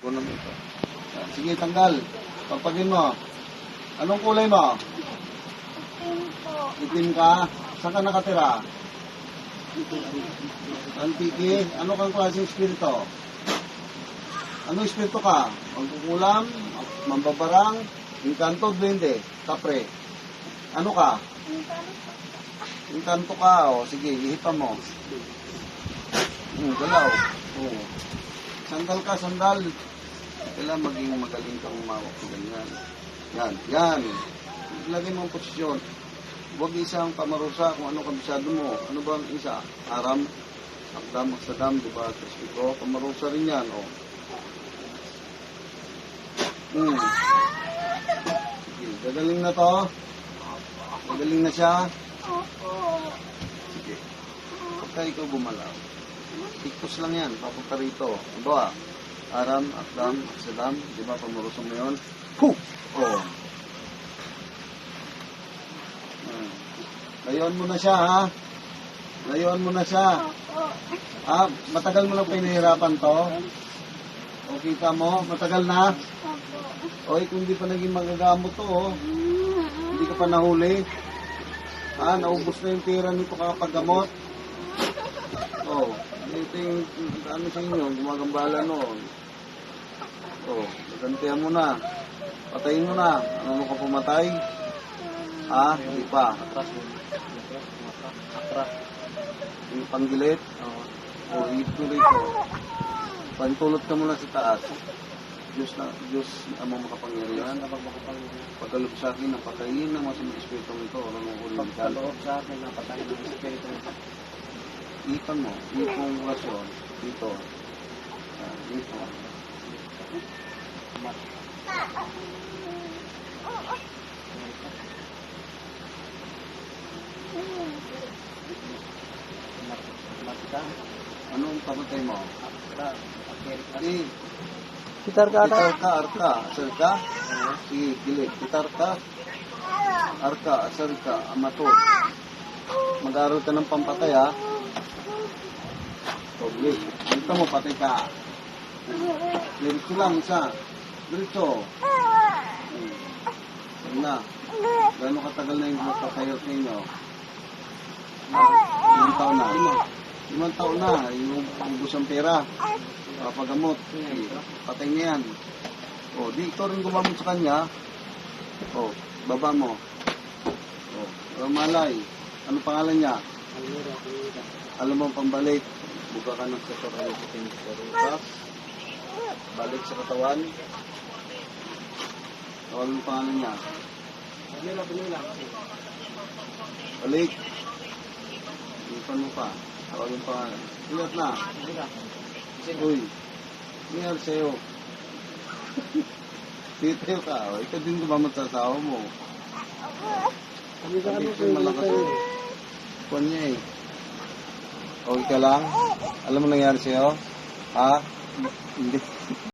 Kunan mo ito. Yan. Sige, tanggal. Pagpagin mo. Anong kulay mo? Itim po. Itim ka? Saan ka nakatira? Antiki? Ano kang klaseng espiritu? Anong espiritu ka? Magkukulam? Mambabarang? Inkanto? Duwende? Kapre? Ano ka? Inkanto ka? O, sige, ihipan mo. Galaw. Oo. Sandal ka, sandal. Kailangan maging magaling kang umawak ng ganyan. Yan, yan. Lagay mo ang posisyon. Huwag isang pamarusa kung ano kabisado mo. Ano ba ang isa? Aram, akdam, aksadam, diba? Krispiko, pamarusa rin yan, o. Sige, gagaling na to. Gagaling na siya. Opo. Sige. Pagka ikaw gumalaw. Tiktos lang yan, papunta rito. Ano ba? Aram, akdam, aksadam, diba? Pamarusa mo yun. Puh! O. Layuan mo na siya, ha? Layuan mo na siya. Opo. Ah, matagal mo lang pinahirapan to? O kita mo, matagal na? Opo. O, kung hindi pa naging magagamot to, oh. Hindi ka pa nahuli. Ah, naubos na yung tira nito kakapaggamot. O, ito yung ano sa inyo, gumagambala noon. O, nagantihan mo na. Patayin mo na. Ano mo ka pumatay? Ah, hindi pa. Yung panggilit. O, ito rito. Pantulot ka muna sa taas. Diyos ang mga makapangyarihan. Pagkaloob sa akin, napatayin ng masamang espiritu nito. Pagkaloob sa akin, napatayin ng espiritu nito. Ipan mo. Ipong rasyon. Dito. Dito. Anong pamatay mo? Sige. Gitar ka ata? Gitar ka, arka, asar ka. Sige, gilit. Gitar ka, arka, asar ka, amato. Mag-aaral ka ng pampatay, ha? Okay. Dito mo, patay ka. Diretso lang, isa. Diretso. Sige na. Gano'ng katagal na yung magpapayot ninyo? 5 taon na. 5 taon na. Yung ubus ang pera. Papagamot. Patay niya yan. O, di ikaw rin gumamot sa kanya. O, baba mo. O, malay. Ano pangalan niya? Alam mo ang pambalik. Buka ka ng satoral sa pinagkarutas. Balik sa katawan. O, ano pangalan niya? Balik. Ipan mo pa. Tawag yung pangalan. Ilat na. Uy. Nangyari sa'yo. Titayo ka. O, ikaw din gumamot sa asawa mo. Sabi ko malakas yung kuwan niya eh. Okay ka lang? Alam mo nangyari sa'yo? Ha? Hindi.